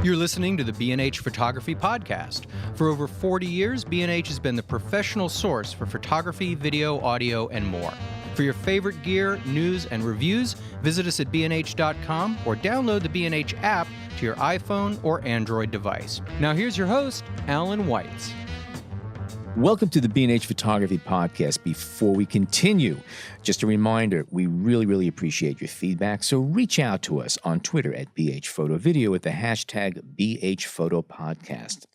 You're listening to the B&H Photography Podcast. For over 40 years, B&H has been the professional source for photography, video, audio, and more. For your favorite gear, news, and reviews, visit us at bnh.com or download the B&H app to your iPhone or Android device. Now here's your host, Alan Weitz. Welcome to the B&H Photography Podcast. Before we continue, just a reminder, we really appreciate your feedback, so reach out to us on Twitter at BHPhotoVideo with the hashtag BHPhotoPodcast.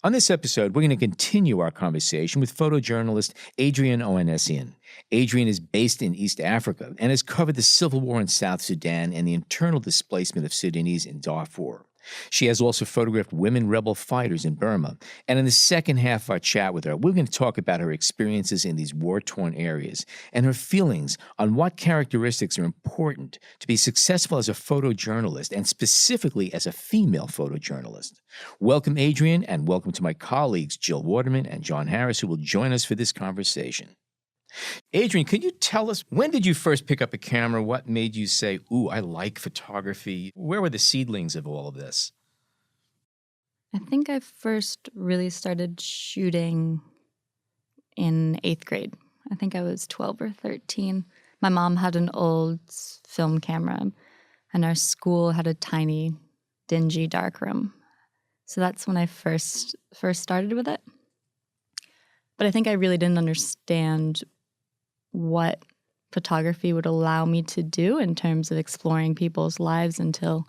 On this episode, we're going to continue our conversation with photojournalist Adriane Ohanesian. Adriane is based in East Africa and has covered the civil war in South Sudan and the internal displacement of Sudanese in Darfur. She has also photographed women rebel fighters in Burma. And in the second half of our chat with her, we're going to talk about her experiences in these war-torn areas and her feelings on what characteristics are important to be successful as a photojournalist and specifically as a female photojournalist. Welcome, Adriane, and welcome to my colleagues, Jill Waterman and John Harris, who will join us for this conversation. Adriane, can you tell us, when did you first pick up a camera? What made you say, ooh, I like photography? Where were the seedlings of all of this? I think I first really started shooting in 8th grade. I think I was 12 or 13. My mom had an old film camera, and our school had a tiny, dingy, dark room. So that's when I first started with it. But I think I really didn't understand what photography would allow me to do in terms of exploring people's lives until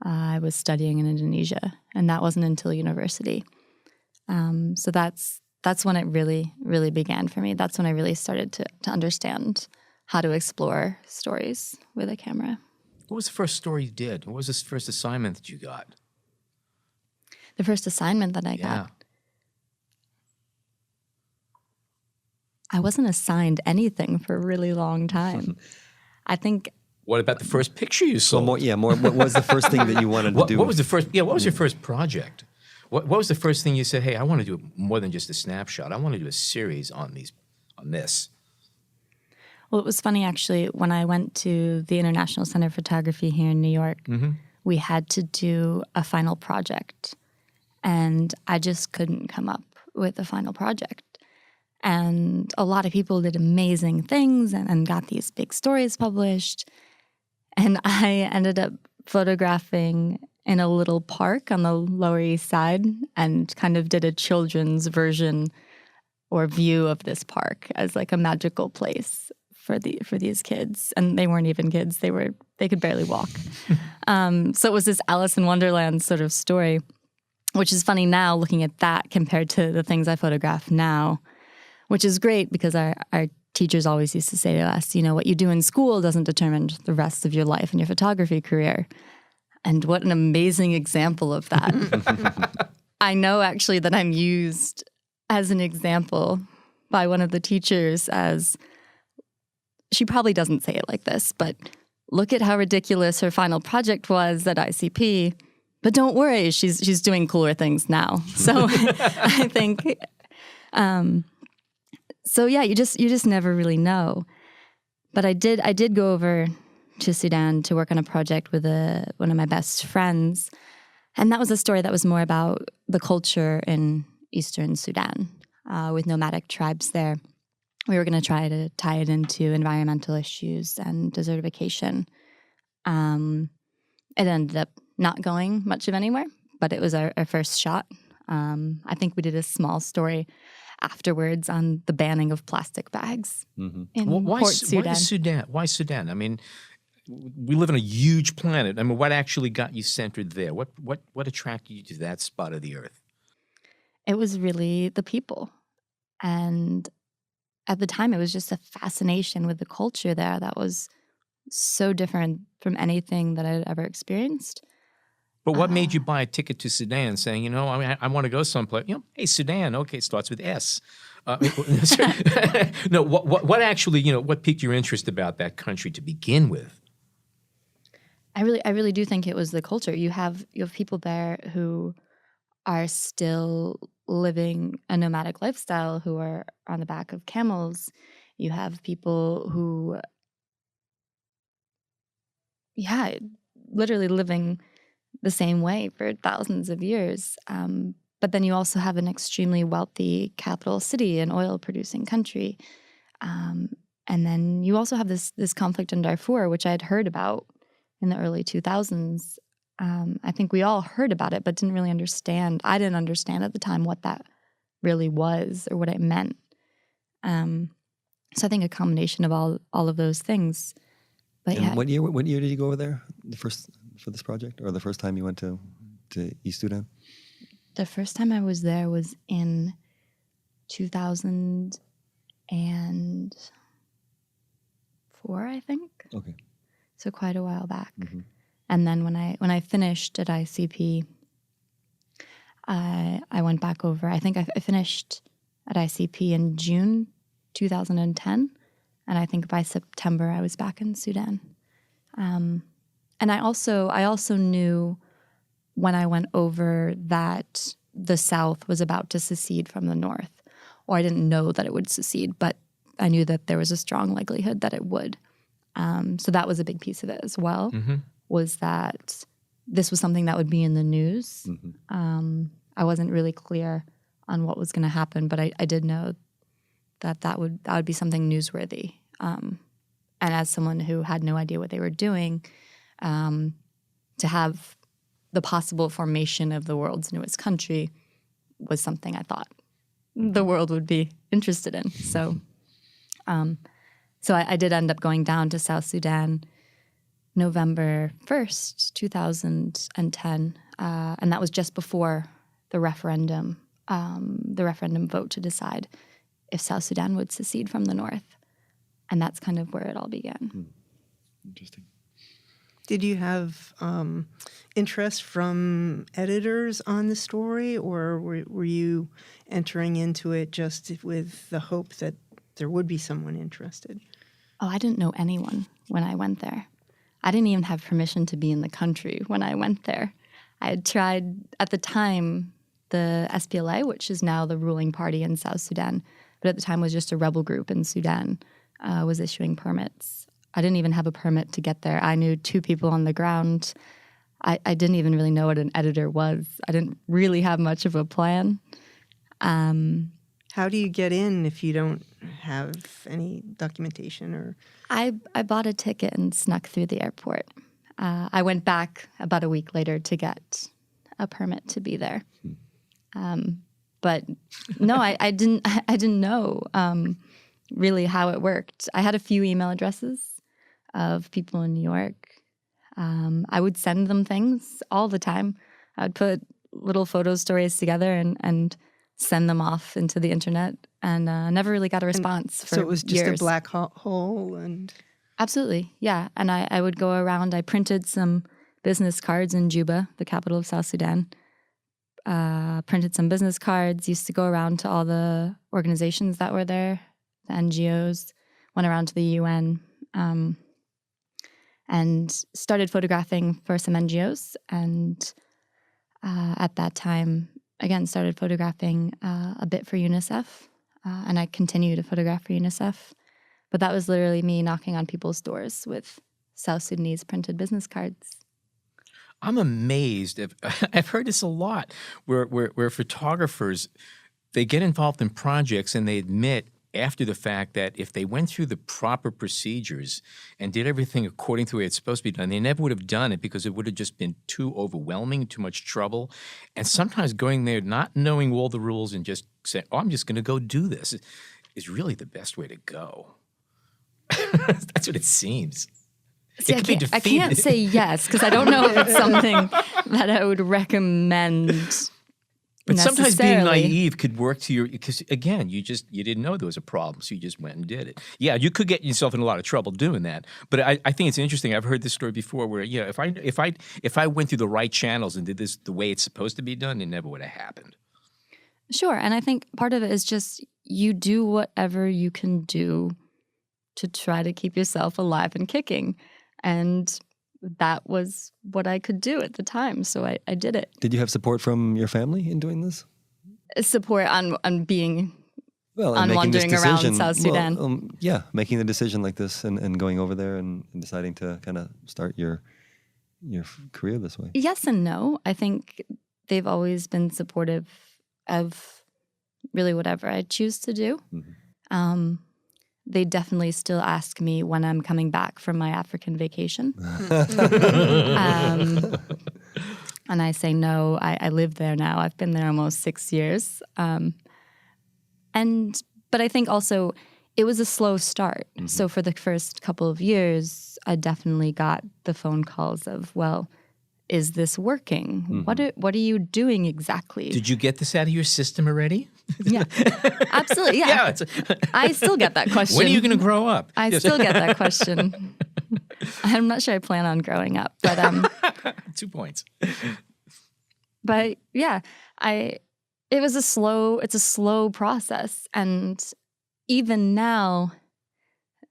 I was studying in Indonesia, and that wasn't until university. So that's when it really began for me. That's when I really started to understand how to explore stories with a camera. What was the first story you did? What was the first assignment that you got? The first assignment that I got? I wasn't assigned anything for a really long time. I think. What about the first picture you saw? What was the first thing that you wanted to do? What was the first? Yeah, what was your first project? What was the first thing you said? Hey, I want to do more than just a snapshot. I want to do a series on this. Well, it was funny actually. When I went to the International Center for Photography here in New York, we had to do a final project, and I just couldn't come up with a final project. And a lot of people did amazing things and got these big stories published. And I ended up photographing in a little park on the Lower East Side and kind of did a children's version or view of this park as like a magical place for these kids. And they weren't even kids. They could barely walk. So it was this Alice in Wonderland sort of story, which is funny now looking at that compared to the things I photograph now. Which is great because our teachers always used to say to us, you know, what you do in school doesn't determine the rest of your life and your photography career. And what an amazing example of that. I know actually that I'm used as an example by one of the teachers as, she probably doesn't say it like this, but look at how ridiculous her final project was at ICP. But don't worry, she's doing cooler things now. So I think... So yeah, you just never really know. But I did go over to Sudan to work on a project with one of my best friends. And that was a story that was more about the culture in eastern Sudan, with nomadic tribes there. We were going to try to tie it into environmental issues and desertification. It ended up not going much of anywhere, but it was our first shot. I think we did a small story afterwards on the banning of plastic bags in Port Sudan. Why Sudan? I mean, we live on a huge planet. I mean, what actually got you centered there? What attracted you to that spot of the earth? It was really the people. And at the time, it was just a fascination with the culture there that was so different from anything that I'd ever experienced. But what made you buy a ticket to Sudan saying, you know, I mean, I want to go someplace, you know, hey, Sudan, okay, it starts with S. No, what actually, you know, what piqued your interest about that country to begin with? I really do think it was the culture. You have people there who are still living a nomadic lifestyle, who are on the back of camels. You have people who, literally living the same way for thousands of years. But then you also have an extremely wealthy capital city, an oil-producing country. And then you also have this conflict in Darfur, which I had heard about in the early 2000s. I think we all heard about it, but didn't really understand. I didn't understand at the time what that really was or what it meant. So I think a combination of all of those things. But and yeah. What year did you go over there for this project, or the first time you went to East Sudan? The first time I was there was in 2004, I think. Okay. So quite a while back. Mm-hmm. And then when I finished at ICP, I went back over. I think I finished at ICP in June 2010, and I think by September I was back in Sudan. And I also knew when I went over that the South was about to secede from the North, or I didn't know that it would secede, but I knew that there was a strong likelihood that it would. So that was a big piece of it as well. Mm-hmm. Was that this was something that would be in the news. Mm-hmm. I wasn't really clear on what was going to happen, but I did know that would be something newsworthy. And as someone who had no idea what they were doing, to have the possible formation of the world's newest country was something I thought the world would be interested in. So, I did end up going down to South Sudan November 1st, 2010, and that was just before the referendum vote to decide if South Sudan would secede from the North. And that's kind of where it all began. Interesting. Did you have interest from editors on the story, or were you entering into it just with the hope that there would be someone interested? Oh, I didn't know anyone when I went there. I didn't even have permission to be in the country when I went there. I had tried, at the time, the SPLA, which is now the ruling party in South Sudan, but at the time was just a rebel group in Sudan, was issuing permits. I didn't even have a permit to get there. I knew 2 people on the ground. I didn't even really know what an editor was. I didn't really have much of a plan. How do you get in if you don't have any documentation? Or I bought a ticket and snuck through the airport. I went back about a week later to get a permit to be there. But no, I didn't know really how it worked. I had a few email addresses of people in New York. I would send them things all the time. I would put little photo stories together and send them off into the internet, and never really got a response for so it was just years. a black hole? And Absolutely, yeah. And I would go around. I printed some business cards in Juba, the capital of South Sudan. Printed some business cards, used to go around to all the organizations that were there, the NGOs, went around to the UN, and started photographing for some NGOs. And at that time, again, started photographing a bit for UNICEF, and I continue to photograph for UNICEF. But that was literally me knocking on people's doors with South Sudanese printed business cards. I'm amazed. I've heard this a lot, where photographers, they get involved in projects and they admit after the fact that if they went through the proper procedures and did everything according to the way it's supposed to be done, they never would have done it because it would have just been too overwhelming, too much trouble. And sometimes going there not knowing all the rules and just saying, oh, I'm just going to go do this is really the best way to go. That's what it seems. See, I can't say yes because I don't know if it's something that I would recommend. But sometimes being necessarily. naive could work to your, because again, you didn't know there was a problem, so you just went and did it. Yeah, you could get yourself in a lot of trouble doing that. But I think it's interesting. I've heard this story before where, you know, if I went through the right channels and did this the way it's supposed to be done, it never would have happened. Sure, and I think part of it is just you do whatever you can do to try to keep yourself alive and kicking. And that was what I could do at the time, so I did it. Did you have support from your family in doing this? Support on being Well, on and making this wandering around decision, South Sudan. Yeah, making the decision like this and going over there and deciding to kind of start your your career this way? Yes and no. I think they've always been supportive of really whatever I choose to do. Mm-hmm. They definitely still ask me when I'm coming back from my African vacation. And I say no, I live there now. I've been there almost 6 years. But I think also it was a slow start. Mm-hmm. So for the first couple of years, I definitely got the phone calls of, well, is this working? Mm-hmm. What are you doing exactly? Did you get this out of your system already? Yeah, absolutely. Yeah, I still get that question. When are you going to grow up? I still get that question. I'm not sure I plan on growing up, but 2 points. But yeah, it's a slow process, and even now,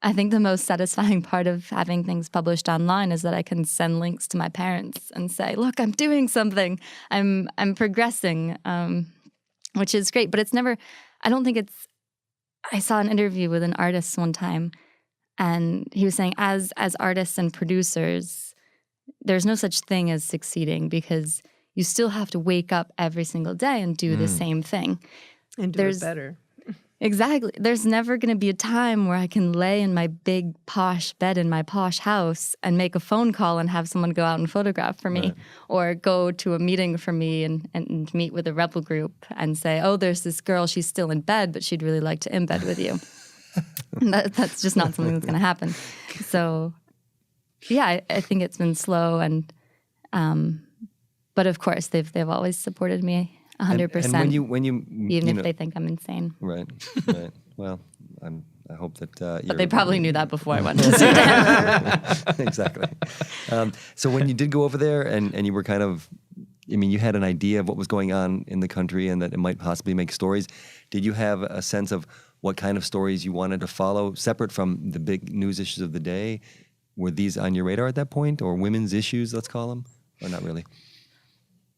I think the most satisfying part of having things published online is that I can send links to my parents and say, "Look, I'm doing something. I'm progressing," which is great. But it's never. I don't think it's. I saw an interview with an artist one time, and he was saying, as artists and producers, there's no such thing as succeeding because you still have to wake up every single day and do the same thing. And do it better. Exactly. There's never going to be a time where I can lay in my big posh bed in my posh house and make a phone call and have someone go out and photograph for me, Right. or go to a meeting for me and meet with a rebel group and say, oh, there's this girl, she's still in bed, but she'd really like to in bed with you. And that's just not something that's going to happen. So, yeah, I think it's been slow, and but of course they've always supported me 100%. And when you even if they think I'm insane. right. Well, I hope that But they probably knew that before I went to Sudan. Exactly. So when you did go over there and you were kind of, I mean, you had an idea of what was going on in the country and that it might possibly make stories. Did you have a sense of what kind of stories you wanted to follow, separate from the big news issues of the day? Were these on your radar at that point, or women's issues, let's call them, or not really?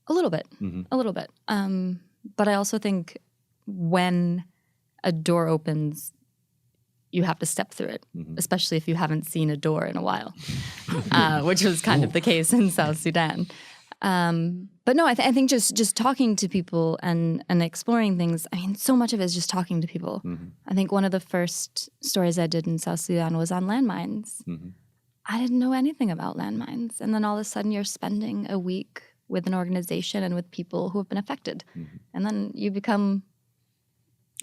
A little bit. But I also think when a door opens, you have to step through it, especially if you haven't seen a door in a while, which was kind of the case in South Sudan. But no, I think just talking to people and exploring things, I mean, so much of it is just talking to people. I think one of the first stories I did in South Sudan was on landmines. I didn't know anything about landmines. And then all of a sudden you're spending a week with an organization and with people who have been affected. And then you become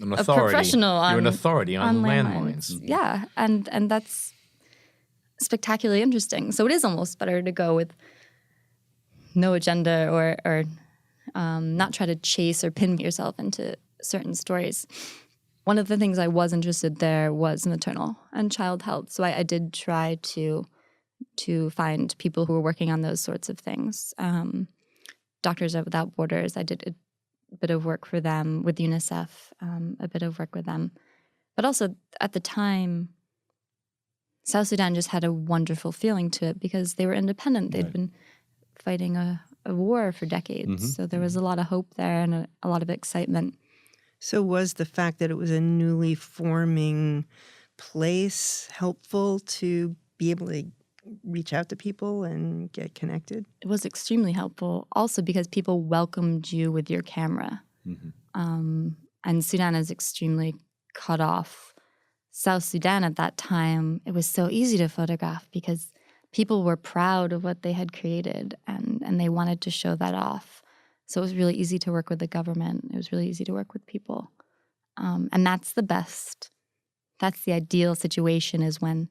An a authority. professional You're an authority on landmines. Yeah, and that's spectacularly interesting. So it is almost better to go with no agenda or not try to chase or pin yourself into certain stories. One of the things I was interested there was maternal and child health. So I did try to find people who were working on those sorts of things. Doctors Without Borders, I did a bit of work for them with UNICEF, a bit of work with them. But also at the time, South Sudan just had a wonderful feeling to it because they were independent. They'd been fighting a war for decades. So there was a lot of hope there and a lot of excitement. So was the fact that it was a newly forming place helpful to be able to reach out to people and get connected? It was extremely helpful also because people welcomed you with your camera. And Sudan is extremely cut off. South Sudan at that time, it was so easy to photograph because people were proud of what they had created and they wanted to show that off. So it was really easy to work with the government. It was really easy to work with people. And that's the best. That's the ideal situation, is when,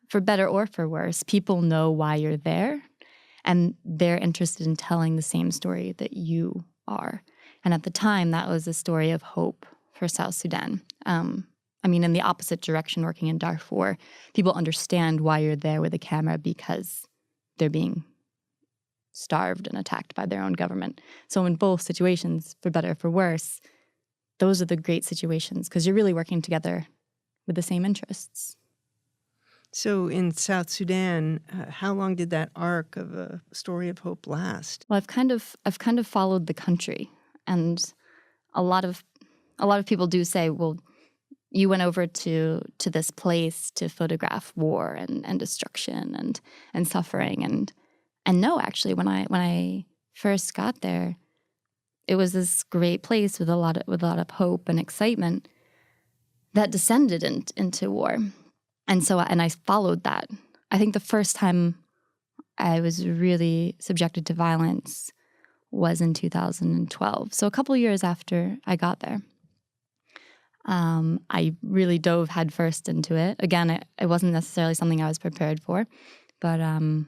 for better or for worse, people know why you're there and they're interested in telling the same story that you are. And at the time, that was a story of hope for South Sudan. I mean, in the opposite direction, working in Darfur, people understand why you're there with a camera because they're being starved and attacked by their own government. So in both situations, for better or for worse, those are the great situations because you're really working together with the same interests. So in South Sudan, how long did that arc of a story of hope last? Well, I've kind of followed the country, and a lot of people do say, well, you went over to this place to photograph war and destruction and suffering, And no, actually, when I first got there, it was this great place with a lot of hope and excitement that descended into war. And so, and I followed that. I think the first time I was really subjected to violence was in 2012. So a couple years after I got there. I really dove headfirst into it. Again, it wasn't necessarily something I was prepared for, but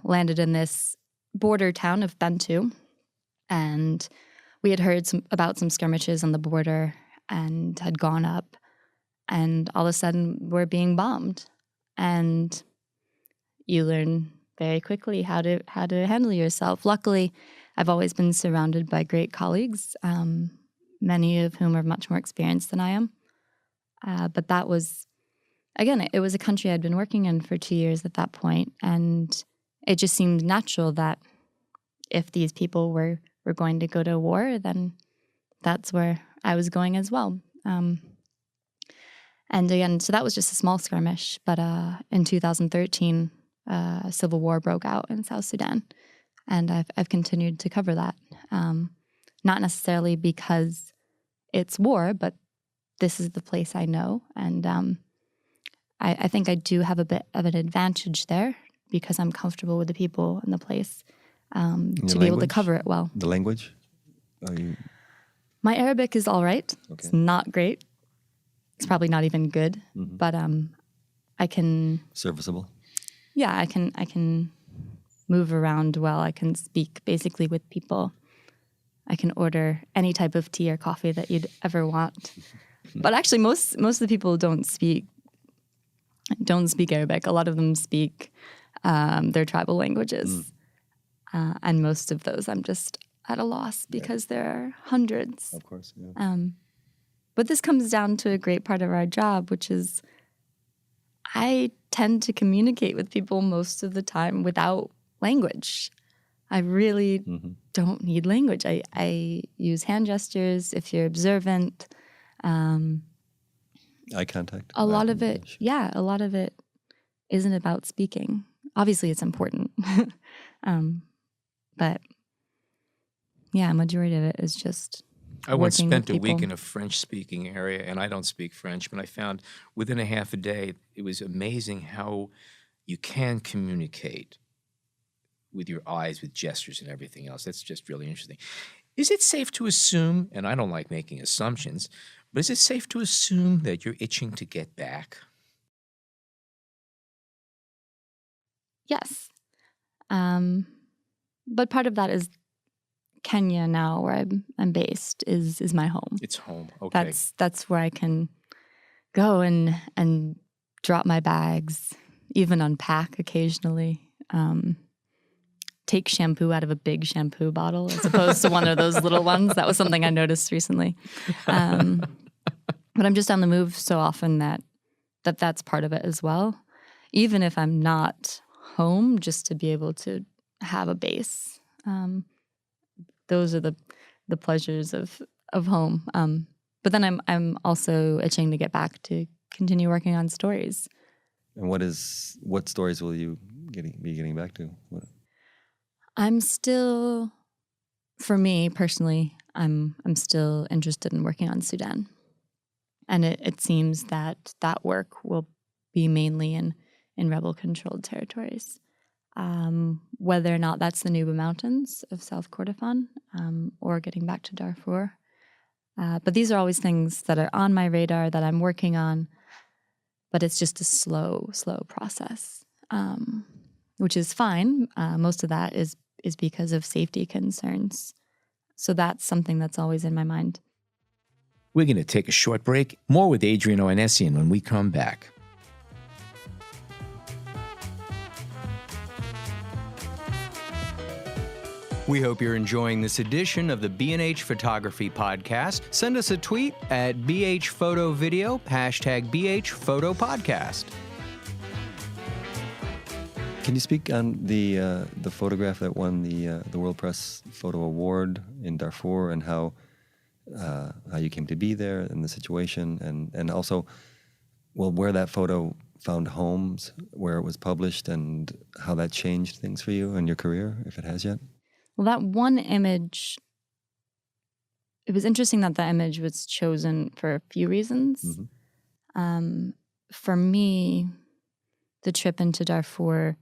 landed in this border town of Bentu. And we had heard about some skirmishes on the border and had gone up. And all of a sudden, we're being bombed. And you learn very quickly how to handle yourself. Luckily, I've always been surrounded by great colleagues, many of whom are much more experienced than I am. But that was, again, it was a country I'd been working in for 2 years at that point, and it just seemed natural that if these people were going to go to war, then that's where I was going as well. And again, so that was just a small skirmish, but in 2013, a civil war broke out in South Sudan, and I've continued to cover that. Not necessarily because it's war, but this is the place I know, and I think I do have a bit of an advantage there because I'm comfortable with the people and the place to be able to cover it well. The language? My Arabic is all right. Okay. It's not great. It's probably not even good, but I can... Serviceable? Yeah, I can move around well. I can speak basically with people. I can order any type of tea or coffee that you'd ever want. But actually, most of the people don't speak Arabic. A lot of them speak their tribal languages, and most of those I'm just at a loss because there are hundreds. Of course, yeah. But this comes down to a great part of our job, which is I tend to communicate with people most of the time without language. I really don't need language. I use hand gestures if you're observant. Eye contact. A lot of it isn't about speaking. Obviously, it's important. But yeah, majority of it is just I once working spent with a week people. in a French-speaking area, and I don't speak French, but I found within a half a day, it was amazing how you can communicate with your eyes, with gestures and everything else. That's just really interesting. Is it safe to assume, and I don't like making assumptions, but is it safe to assume that you're itching to get back? Yes. But part of that is Kenya now, where I'm based, is my home. It's home. Okay. That's where I can go and drop my bags, even unpack occasionally. Take shampoo out of a big shampoo bottle as opposed to one of those little ones. That was something I noticed recently. But I'm just on the move so often that's part of it as well. Even if I'm not home, just to be able to have a base. Those are the pleasures of home. But then I'm also itching to get back to continue working on stories. And what stories will you be getting back to? I'm still, for me personally, I'm still interested in working on Sudan. And it seems that work will be mainly in rebel-controlled territories. Whether or not that's the Nuba Mountains of South Kordofan or getting back to Darfur. But these are always things that are on my radar that I'm working on, but it's just a slow process, which is fine. Most of that is because of safety concerns. So that's something that's always in my mind. We're going to take a short break. More with Adriane Ohanesian when we come back. We hope you're enjoying this edition of the B&H Photography Podcast. Send us a tweet at BHPhotoVideo, #BHPhotoPodcast. Can you speak on the photograph that won the World Press Photo Award in Darfur and how you came to be there and the situation and also, well, where that photo found homes where it was published and how that changed things for you and your career, if it has yet? Well, that one image, it was interesting that image was chosen for a few reasons. For me, the trip into Darfur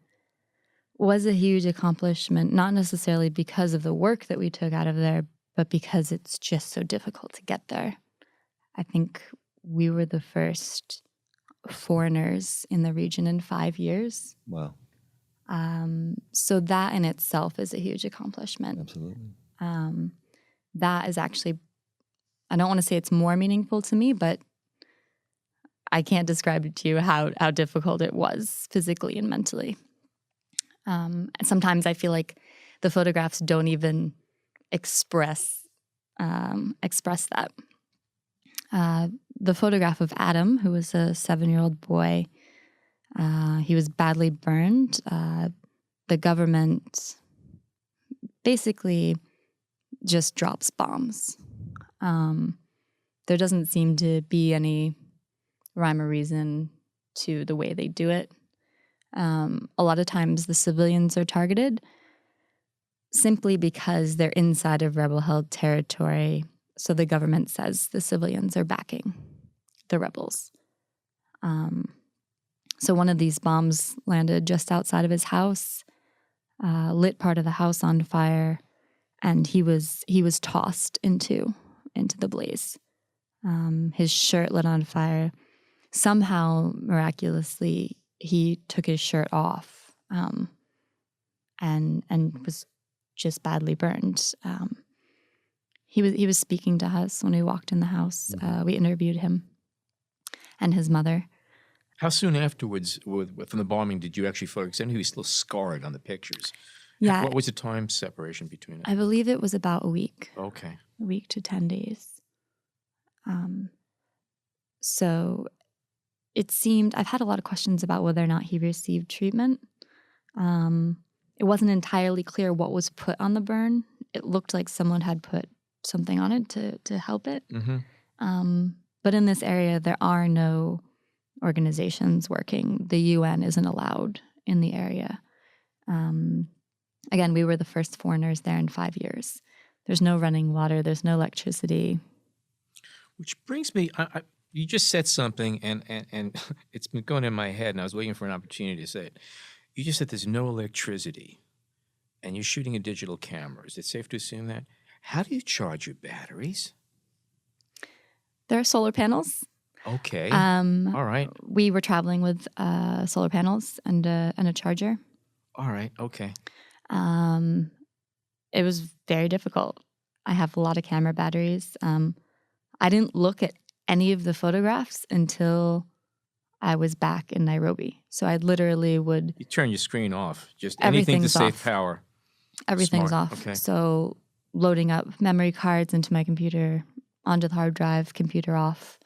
was a huge accomplishment, not necessarily because of the work that we took out of there, but because it's just so difficult to get there. I think we were the first foreigners in the region in 5 years. Wow. So that in itself is a huge accomplishment. Absolutely. That is actually, I don't want to say it's more meaningful to me, but I can't describe it to you how difficult it was physically and mentally. And sometimes I feel like the photographs don't even express that. The photograph of Adam, who was a 7-year-old boy, he was badly burned. The government basically just drops bombs. There doesn't seem to be any rhyme or reason to the way they do it. A lot of times the civilians are targeted simply because they're inside of rebel-held territory. So the government says the civilians are backing the rebels. So one of these bombs landed just outside of his house, lit part of the house on fire, and he was tossed into the blaze. His shirt lit on fire. Somehow, miraculously, he took his shirt off and was just badly burned. He was speaking to us when we walked in the house. We interviewed him and his mother. How soon afterwards, from the bombing, did you actually photograph him? He was still scarred on the pictures. Yeah. What was the time separation between it? I believe it was about a week. Okay. A week to 10 days. So it seemed, I've had a lot of questions about whether or not he received treatment. It wasn't entirely clear what was put on the burn. It looked like someone had put something on it to help it. But in this area, there are no organizations working. The UN isn't allowed in the area. Again, we were the first foreigners there in 5 years. There's no running water. There's no electricity. Which brings me, you just said something, and it's been going in my head, and I was waiting for an opportunity to say it. You just said there's no electricity, and you're shooting a digital camera. Is it safe to assume that? How do you charge your batteries? There are solar panels. Okay. All right. We were traveling with solar panels and a charger. All right. Okay. It was very difficult. I have a lot of camera batteries. I didn't look at any of the photographs until I was back in Nairobi. So I literally would... You turn your screen off. Just anything to save power. Everything's Smart. off. Okay. So loading up memory cards into my computer, onto the hard drive, computer off.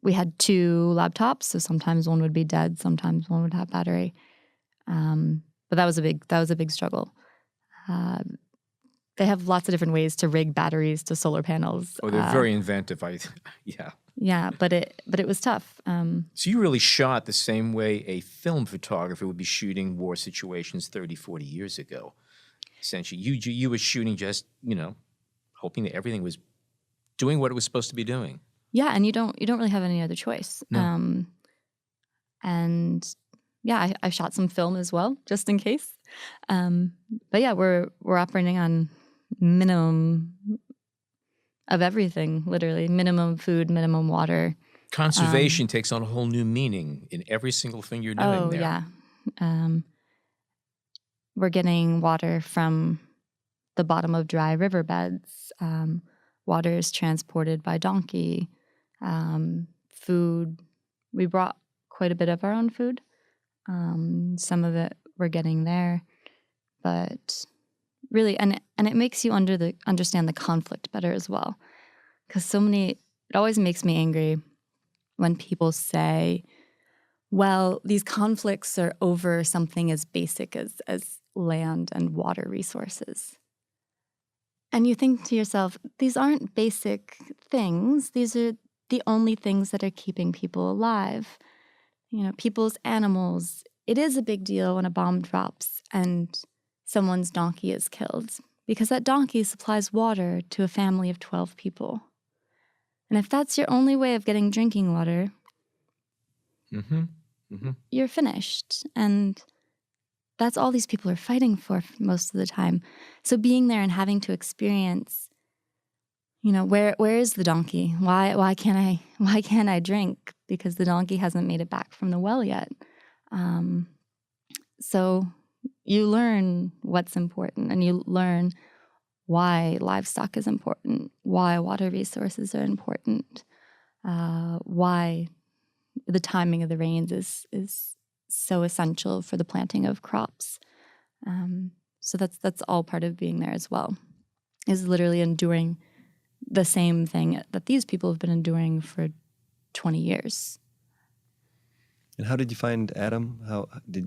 We had 2 laptops, so sometimes one would be dead, sometimes one would have battery. But that was a big struggle. They have lots of different ways to rig batteries to solar panels. Oh, they're very inventive. Yeah. Yeah, but it was tough. So you really shot the same way a film photographer would be shooting war situations 30, 40 years ago. Essentially, you were shooting just, hoping that everything was doing what it was supposed to be doing. Yeah, and you don't really have any other choice. No. And yeah, I shot some film as well, just in case. But yeah, we're operating on minimum of everything, literally. Minimum food, minimum water. Conservation takes on a whole new meaning in every single thing you're doing there. Oh, yeah. We're getting water from the bottom of dry riverbeds. Water is transported by donkey. Food, we brought quite a bit of our own food. Some of it we're getting there. But really, and it makes you understand the conflict better as well. Because it always makes me angry when people say, well, these conflicts are over something as basic as land and water resources. And you think to yourself, these aren't basic things. These the only things that are keeping people alive. You know, people's animals. It is a big deal when a bomb drops and someone's donkey is killed, because that donkey supplies water to a family of 12 people. And if that's your only way of getting drinking water, you're finished. And that's all these people are fighting for most of the time. So being there and having to experience, you know, where is the donkey? Why can't I drink? Because the donkey hasn't made it back from the well yet. So you learn what's important, and you learn why livestock is important, why water resources are important, why the timing of the rains is so essential for the planting of crops. So that's all part of being there as well, is literally enduring the same thing that these people have been enduring for 20 years. And how did you find Adam?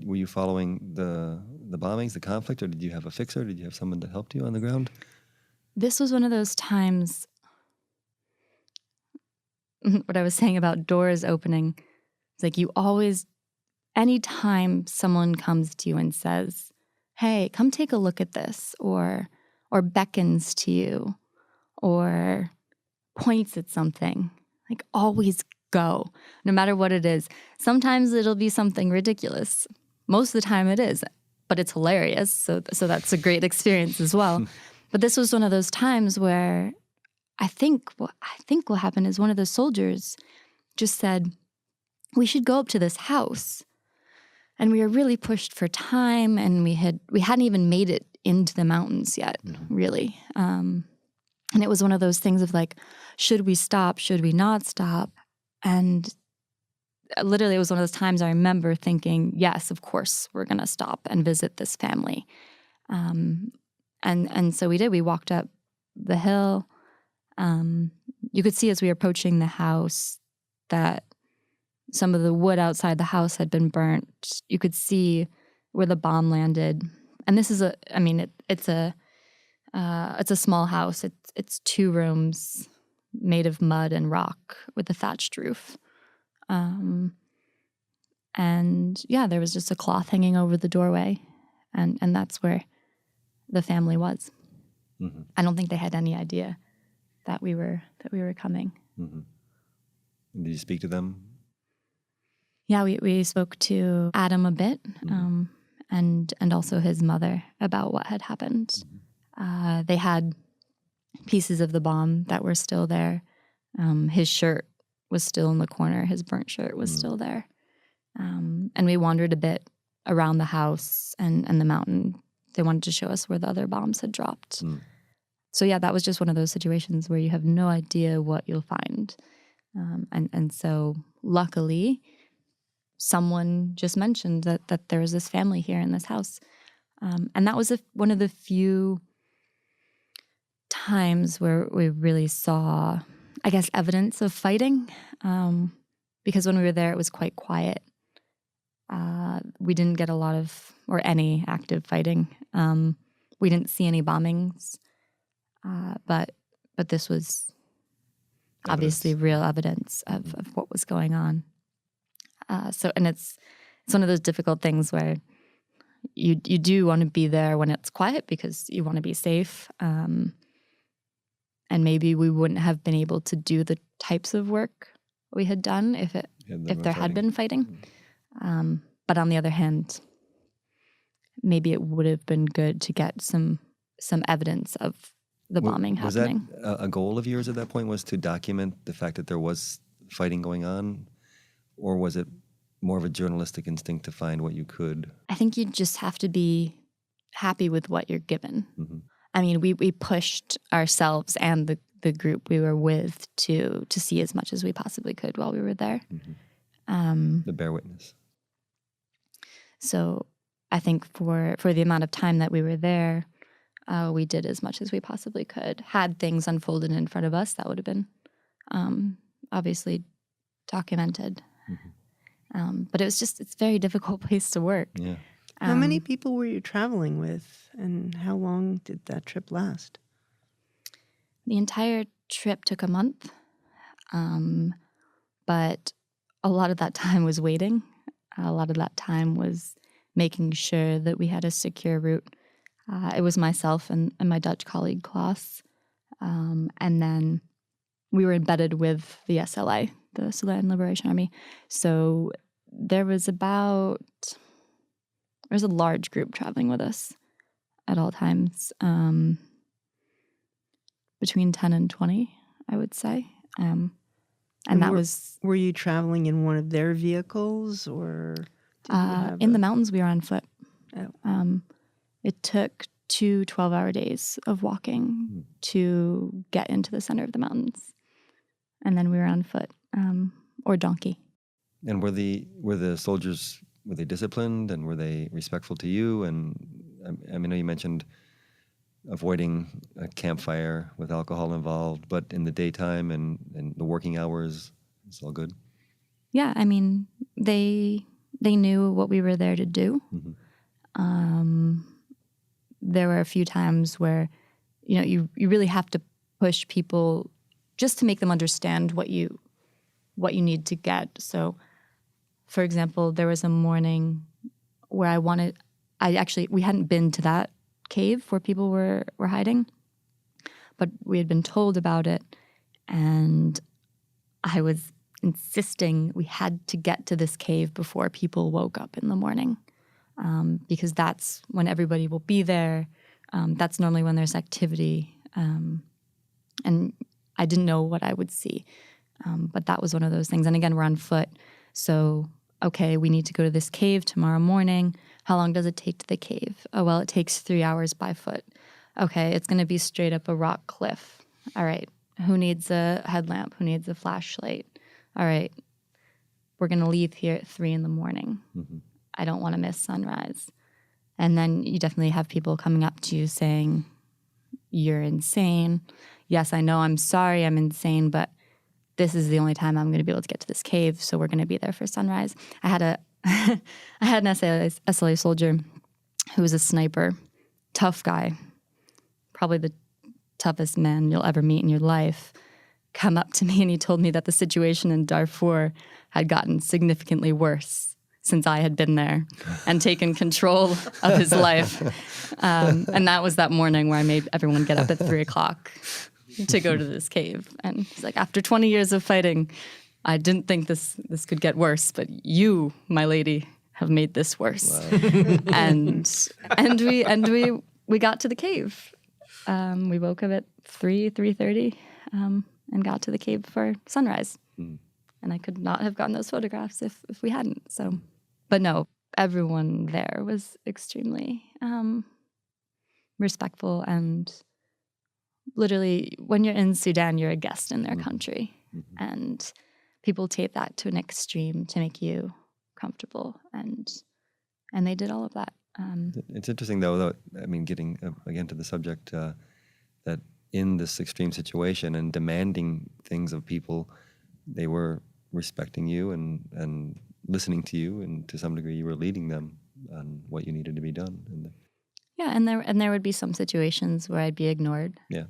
Were you following the bombings, the conflict, or did you have a fixer? Did you have someone that helped you on the ground? This was one of those times, what I was saying about doors opening, it's like you always, anytime someone comes to you and says, hey, come take a look at this, or beckons to you, or points at something, like always go, no matter what it is. Sometimes it'll be something ridiculous. Most of the time it is, but it's hilarious. So that's a great experience as well. But this was one of those times where I think what happened is one of the soldiers just said, we should go up to this house. And we were really pushed for time, and we hadn't even made it into the mountains yet, really. And it was one of those things of like, should we stop? Should we not stop? And literally, it was one of those times I remember thinking, yes, of course, we're going to stop and visit this family. And so we did. We walked up the hill. You could see as we were approaching the house that some of the wood outside the house had been burnt. You could see where the bomb landed. And this is it's a small house. It's 2 rooms made of mud and rock with a thatched roof. And yeah, there was just a cloth hanging over the doorway. And that's where the family was. Mm-hmm. I don't think they had any idea that we were coming. Mm-hmm. Did you speak to them? Yeah, we spoke to Adam a bit, and also his mother about what had happened. Mm-hmm. They had pieces of the bomb that were still there. His shirt was still in the corner. His burnt shirt was still there. And we wandered a bit around the house and the mountain. They wanted to show us where the other bombs had dropped. So yeah, that was just one of those situations where you have no idea what you'll find. And so luckily, someone just mentioned that there was this family here in this house. And that was one of the few times where we really saw, I guess, evidence of fighting. Because when we were there, it was quite quiet. We didn't get a lot of, or any active fighting. We didn't see any bombings. But this was obviously real evidence of what was going on. And it's one of those difficult things where you do want to be there when it's quiet because you want to be safe. And maybe we wouldn't have been able to do the types of work we had done if there had been fighting. But on the other hand, maybe it would have been good to get some evidence of the bombing happening. Was that a goal of yours at that point, was to document the fact that there was fighting going on? Or was it more of a journalistic instinct to find what you could? I think you just have to be happy with what you're given. Mm-hmm. I mean, we pushed ourselves and the group we were with to see as much as we possibly could while we were there. Mm-hmm. The bear witness. So I think for the amount of time that we were there, we did as much as we possibly could. Had things unfolded in front of us, that would have been obviously documented. Mm-hmm. But it's a very difficult place to work. Yeah. How many people were you traveling with, and how long did that trip last? The entire trip took a month. But a lot of that time was waiting. A lot of that time was making sure that we had a secure route. It was myself and my Dutch colleague, Klaas. And then we were embedded with the SLA, the Sudan Liberation Army. So there was a large group traveling with us at all times, between 10 and 20, I would say. And that was... Were you traveling in one of their vehicles, or in the mountains, we were on foot. Oh. It took 2 12-hour days of walking to get into the center of the mountains. And then we were on foot, or donkey. And were the soldiers, were they disciplined, and were they respectful to you? And I know you mentioned avoiding a campfire with alcohol involved, but in the daytime and the working hours, it's all good? Yeah, I mean, they knew what we were there to do. Mm-hmm. There were a few times where, you really have to push people just to make them understand what you need to get. So, for example, there was a morning where we hadn't been to that cave where people were hiding, but we had been told about it, and I was insisting we had to get to this cave before people woke up in the morning, because that's when everybody will be there. That's normally when there's activity, and I didn't know what I would see, but that was one of those things. And again, we're on foot, so okay, we need to go to this cave tomorrow morning. How long does it take to the cave? Oh, well, it takes 3 hours by foot. Okay, it's going to be straight up a rock cliff. All right, who needs a headlamp? Who needs a flashlight? All right, we're going to leave here at 3 a.m. Mm-hmm. I don't want to miss sunrise. And then you definitely have people coming up to you saying, you're insane. Yes, I know, I'm sorry, I'm insane, but this is the only time I'm going to be able to get to this cave, so we're going to be there for sunrise. I had an SLA soldier who was a sniper, tough guy, probably the toughest man you'll ever meet in your life, come up to me, and he told me that the situation in Darfur had gotten significantly worse since I had been there and taken control of his life. And that was that morning where I made everyone get up at 3 o'clock to go to this cave. And he's like, after 20 years of fighting, I didn't think this could get worse, but you, my lady, have made this worse. Wow. and we got to the cave. We woke up at 3:30 and got to the cave for sunrise. Mm. And I could not have gotten those photographs if we hadn't. So, but no, everyone there was extremely respectful, and literally, when you're in Sudan, you're a guest in their country. Mm-hmm. And people take that to an extreme to make you comfortable, and they did all of that. It's interesting, though, I mean, getting again to the subject, that in this extreme situation and demanding things of people, they were respecting you and listening to you, and to some degree, you were leading them on what you needed to be done. Yeah, and there would be some situations where I'd be ignored. Yeah.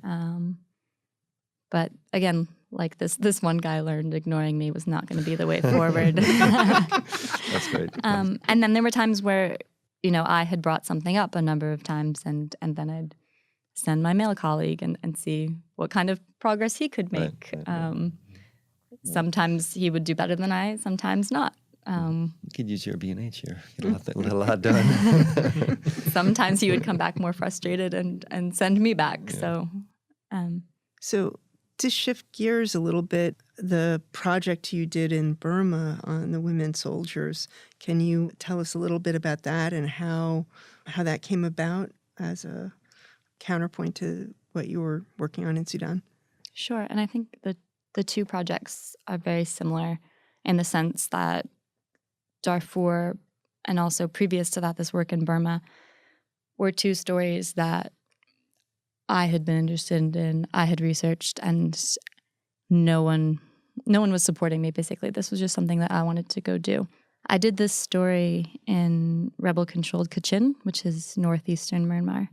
But again, like this one guy learned ignoring me was not going to be the way forward. That's great. And then there were times where, I had brought something up a number of times, and then I'd send my male colleague and see what kind of progress he could make. Right. Sometimes he would do better than I, sometimes not. You could use your B&H here. Get a lot done. Sometimes he would come back more frustrated and send me back. Yeah. So to shift gears a little bit, the project you did in Burma on the women soldiers, can you tell us a little bit about that and how that came about as a counterpoint to what you were working on in Sudan? Sure. And I think the two projects are very similar in the sense that Darfur, and also previous to that, this work in Burma, were two stories that I had been interested in, I had researched, and no one was supporting me, basically. This was just something that I wanted to go do. I did this story in rebel-controlled Kachin, which is northeastern Myanmar,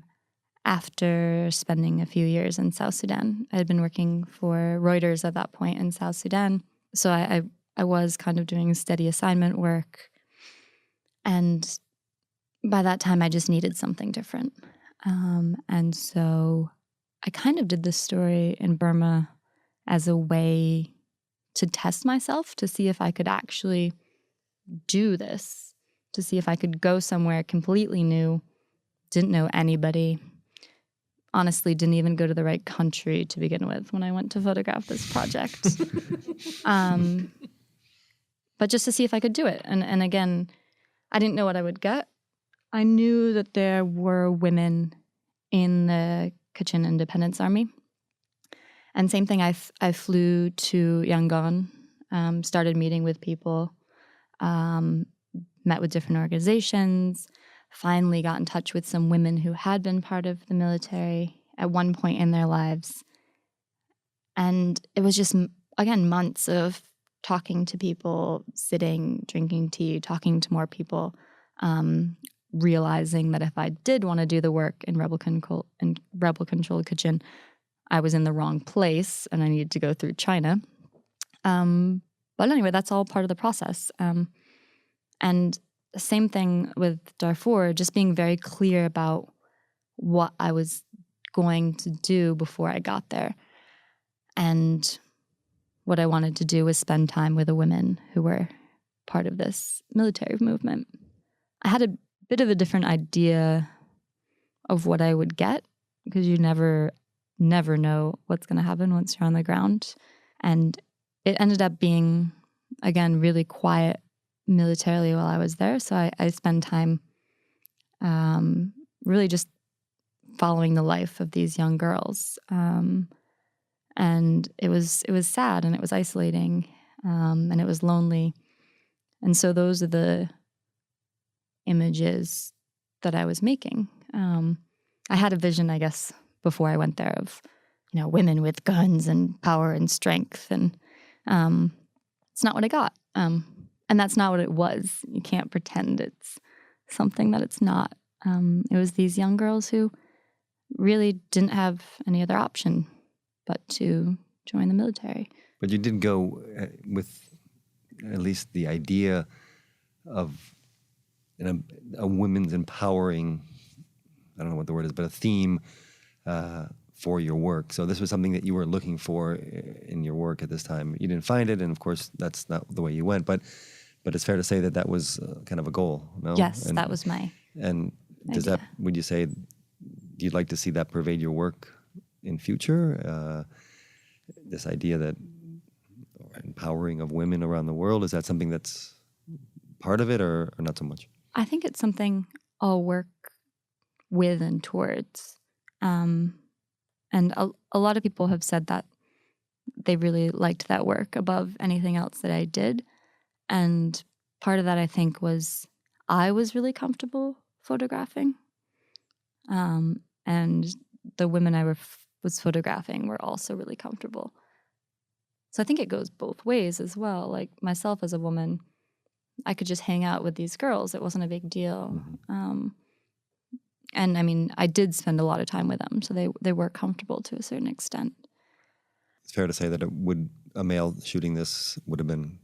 after spending a few years in South Sudan. I had been working for Reuters at that point in South Sudan. So I was kind of doing steady assignment work. And by that time, I just needed something different. And so I kind of did this story in Burma as a way to test myself, to see if I could actually do this, to see if I could go somewhere completely new, didn't know anybody. Honestly, didn't even go to the right country to begin with when I went to photograph this project. But just to see if I could do it. And again, I didn't know what I would get. I knew that there were women in the Kachin Independence Army. And same thing, I flew to Yangon, started meeting with people, met with different organizations, finally got in touch with some women who had been part of the military at one point in their lives. And it was just, again, months of talking to people, sitting, drinking tea, talking to more people, realizing that if I did want to do the work in rebel-controlled Kachin, I was in the wrong place and I needed to go through China. But anyway, that's all part of the process. And the same thing with Darfur, just being very clear about what I was going to do before I got there. And what I wanted to do was spend time with the women who were part of this military movement. I had a bit of a different idea of what I would get, because you never know what's going to happen once you're on the ground. And it ended up being, again, really quiet militarily while I was there. So I spent time really just following the life of these young girls. And it was sad and it was isolating and it was lonely. And so those are the images that I was making. I had a vision, I guess, before I went there of, women with guns and power and strength. And it's not what I got. And that's not what it was. You can't pretend it's something that it's not. It was these young girls who really didn't have any other option but to join the military. But you did go with at least the idea of a women's empowering, I don't know what the word is, but a theme for your work. So this was something that you were looking for in your work at this time. You didn't find it, and of course, that's not the way you went. But it's fair to say that was kind of a goal, no? Yes, that was my And does idea. that, would you say, you'd like to see that pervade your work in future? This idea that empowering of women around the world, is that something that's part of it or not so much? I think it's something I'll work with and towards. And a lot of people have said that they really liked that work above anything else that I did. And part of that, I think, was I was really comfortable photographing. And the women I was photographing were also really comfortable. So I think it goes both ways as well. Like myself as a woman, I could just hang out with these girls. It wasn't a big deal. Mm-hmm. And I mean, I did spend a lot of time with them, so they were comfortable to a certain extent. It's fair to say that a male shooting this would have been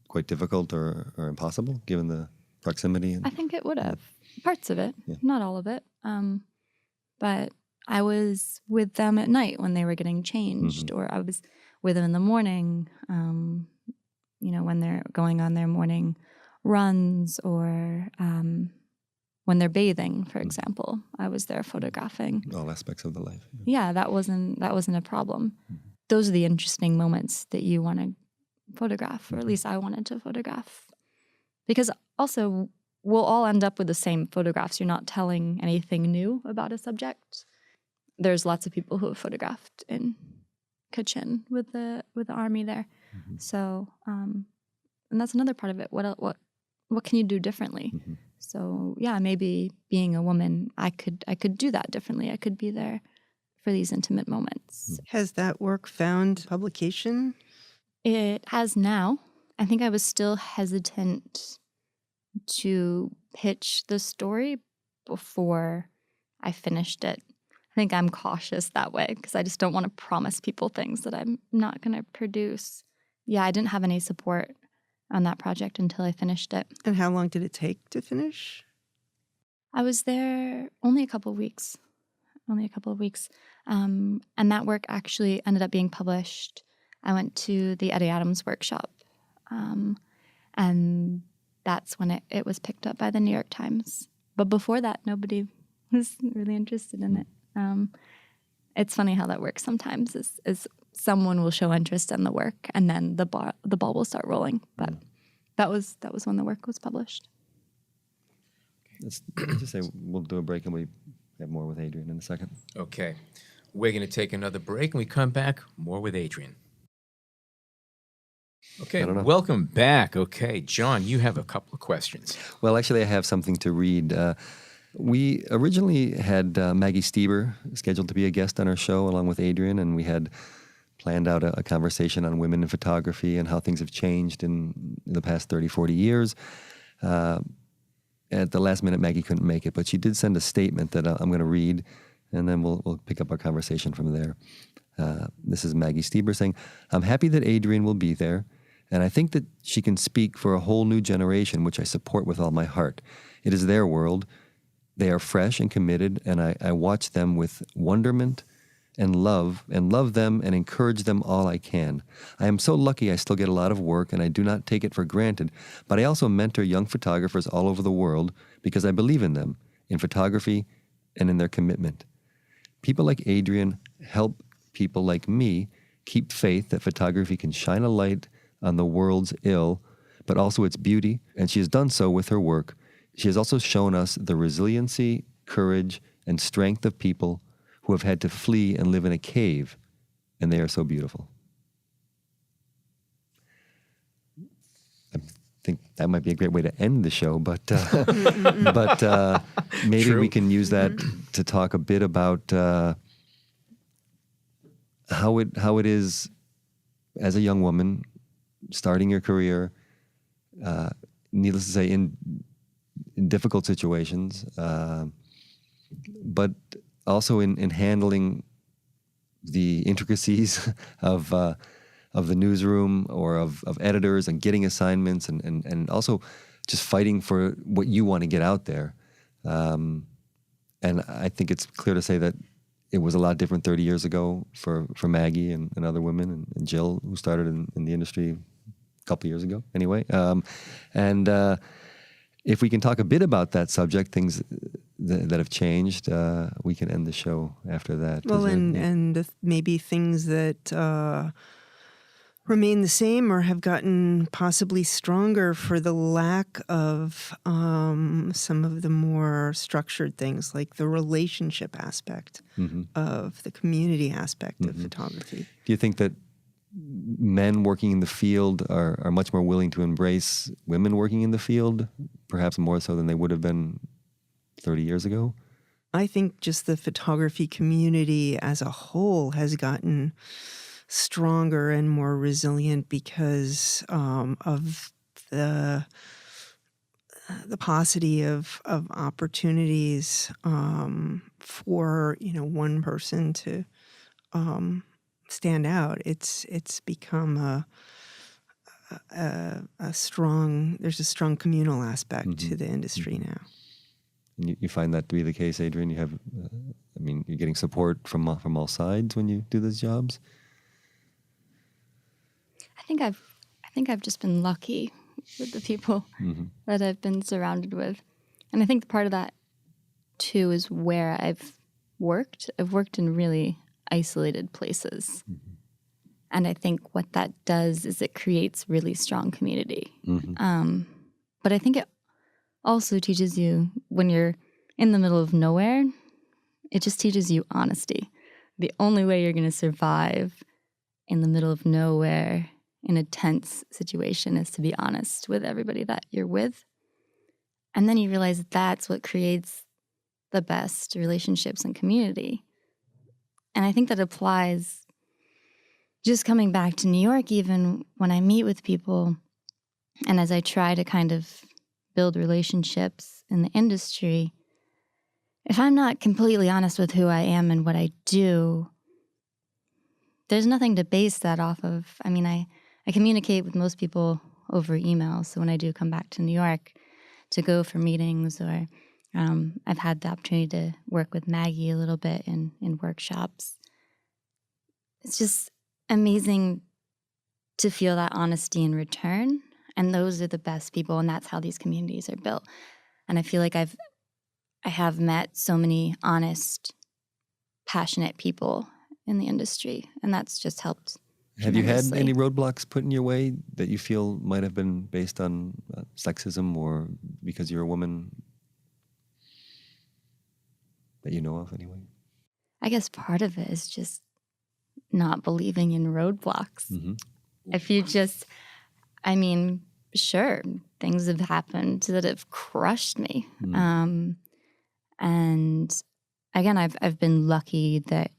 quite difficult or impossible, given the proximity? I think it would have. Parts of it, Yeah. not all of it. But I was with them at night when they were getting changed, or I was with them in the morning, when they're going on their morning runs, or when they're bathing, for example. I was there photographing. All aspects of the life. Yeah, that wasn't a problem. Those are the interesting moments that you want to photograph, or at least I wanted to photograph. Because also, we'll all end up with the same photographs. You're not telling anything new about a subject. There's lots of people who have photographed in Kachin with the army there. So, and that's another part of it. What can you do differently? So yeah, maybe being a woman, I could do that differently. I could be there for these intimate moments. Has that work found publication? It has now. I think I was still hesitant to pitch the story before I finished it. think I'm cautious that way because I just don't want to promise people things that I'm not going to produce. Yeah, I didn't have any support on that project until I finished it. And how long did it take to finish? I was there only a couple of weeks. And that work actually ended up being published. I went to the Eddie Adams workshop, and that's when it was picked up by the New York Times. But before that, nobody was really interested in it. It's funny how that works sometimes, is someone will show interest in the work, and then the ball will start rolling. But that was when the work was published. Let's just say we'll do a break and we have more with Adriane in a second. Okay. We're going to take another break, and we come back, more with Adriane. Okay, welcome back. Okay, John, you have a couple of questions. Well, actually, I have something to read. We originally had Maggie Stieber scheduled to be a guest on our show along with Adriane, and we had planned out a conversation on women in photography and how things have changed in the past 30, 40 years. At the last minute, Maggie couldn't make it, but she did send a statement that I'm going to read, and then we'll pick up our conversation from there. This is Maggie Stieber saying, "I'm happy that Adriane will be there, and I think that she can speak for a whole new generation, which I support with all my heart. It is their world. They are fresh and committed, and I watch them with wonderment and love them and encourage them all I can. I am so lucky I still get a lot of work, and I do not take it for granted, but I also mentor young photographers all over the world because I believe in them, in photography, and in their commitment. People like Adriane help people like me keep faith that photography can shine a light on the world's ill, but also its beauty, and she has done so with her work. She has also shown us the resiliency, courage, and strength of people who have had to flee and live in a cave, and they are so beautiful." I think that might be a great way to end the show, but maybe True. we can use that to talk a bit about how it is as a young woman starting your career, needless to say, in difficult situations, but also in handling the intricacies of the newsroom or of editors and getting assignments and also just fighting for what you want to get out there. And I think it's clear to say that it was a lot different 30 years ago for Maggie and other women, and Jill, who started in the industry a couple years ago anyway. If we can talk a bit about that subject, things that have changed, we can end the show after that. Well, maybe things that remain the same or have gotten possibly stronger for the lack of some of the more structured things, like the relationship aspect of the community aspect of photography. Do you think that men working in the field are much more willing to embrace women working in the field, perhaps more so than they would have been 30 years ago? I think just the photography community as a whole has gotten stronger and more resilient because of the paucity of opportunities for one person to stand out. It's become there's a strong communal aspect to the industry now. And you find that to be the case, Adriane? You have, you're getting support from all sides when you do these jobs? I think I've just been lucky with the people that I've been surrounded with. And I think part of that too is where I've worked. I've worked in really isolated places. And I think what that does is it creates really strong community. But I think it also teaches you, when you're in the middle of nowhere, it just teaches you honesty. The only way you're going to survive in the middle of nowhere in a tense situation is to be honest with everybody that you're with. And then you realize that's what creates the best relationships and community. And I think that applies just coming back to New York, even when I meet with people and as I try to kind of build relationships in the industry, if I'm not completely honest with who I am and what I do, there's nothing to base that off of. I mean, I communicate with most people over email. So when I do come back to New York to go for meetings, or I've had the opportunity to work with Maggie a little bit in workshops, it's just amazing to feel that honesty in return. And those are the best people, and that's how these communities are built. And I feel like I have met so many honest, passionate people in the industry, and that's just helped. Have you had any roadblocks put in your way that you feel might have been based on sexism or because you're a woman that you know of anyway? I guess part of it is just not believing in roadblocks. Mm-hmm. If you just, I mean, sure, things have happened that have crushed me. Mm. And again, I've been lucky that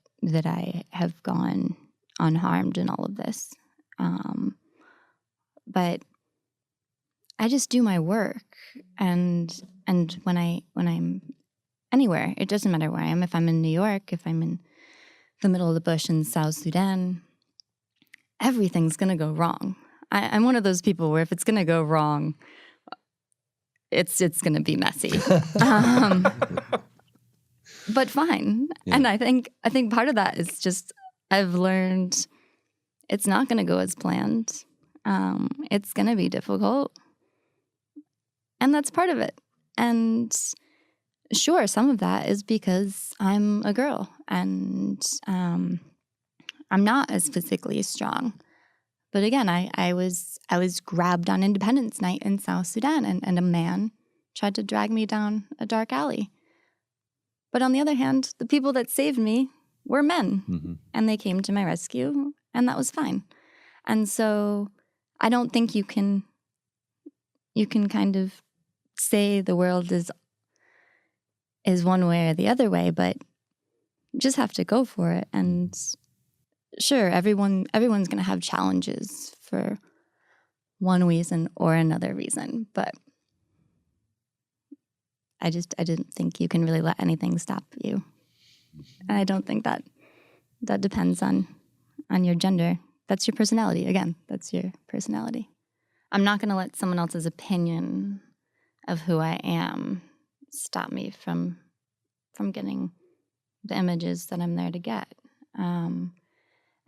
I have gone unharmed in all of this. But I just do my work, and when I'm anywhere, it doesn't matter where I am. If I'm in New York, if I'm in the middle of the bush in South Sudan, everything's gonna go wrong. I'm one of those people where if it's gonna go wrong, it's gonna be messy. But fine. Yeah. And I think part of that is just I've learned it's not gonna go as planned. It's gonna be difficult. And that's part of it. And sure, some of that is because I'm a girl and I'm not as physically strong. But again, I was grabbed on Independence Night in South Sudan, and a man tried to drag me down a dark alley. But on the other hand, the people that saved me were men, mm-hmm. and they came to my rescue, and that was fine. And so I don't think you can kind of say the world is one way or the other way, but you just have to go for it. And sure, everyone's going to have challenges for one reason or another reason, but I didn't think you can really let anything stop you. And I don't think that depends on your gender. That's your personality. Again, that's your personality. I'm not going to let someone else's opinion of who I am stop me from getting the images that I'm there to get.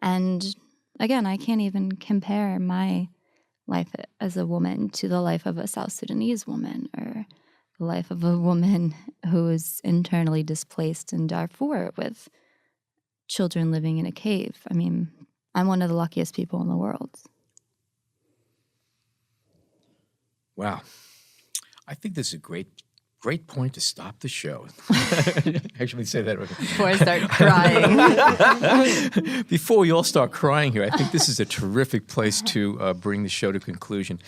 And again, I can't even compare my life as a woman to the life of a South Sudanese woman or the life of a woman who is internally displaced in Darfur with children living in a cave. I mean, I'm one of the luckiest people in the world. Wow. I think this is a great point to stop the show. Actually, say that before I start crying. Before we all start crying here, I think this is a terrific place to bring the show to conclusion.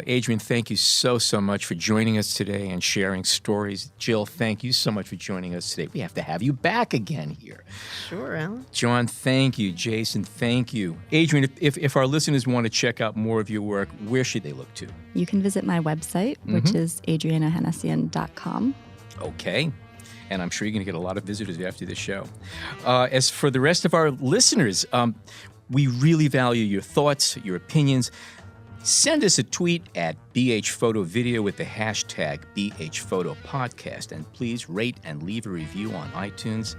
Adriane, thank you so much for joining us today and sharing stories. Jill, thank you so much for joining us today. We have to have you back again here. Sure, Alan. John, thank you. Jason, thank you. Adriane, if our listeners want to check out more of your work, where should they look to? You can visit my website, which is adrianeohanesian.com. Okay. And I'm sure you're going to get a lot of visitors after this show. As for the rest of our listeners, we really value your thoughts, your opinions. Send us a tweet at BHPhotoVideo with the hashtag BHPhotoPodcast. And please rate and leave a review on iTunes.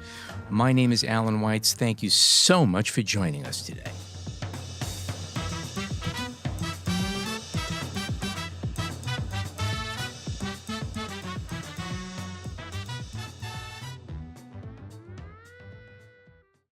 My name is Alan Weitz. Thank you so much for joining us today.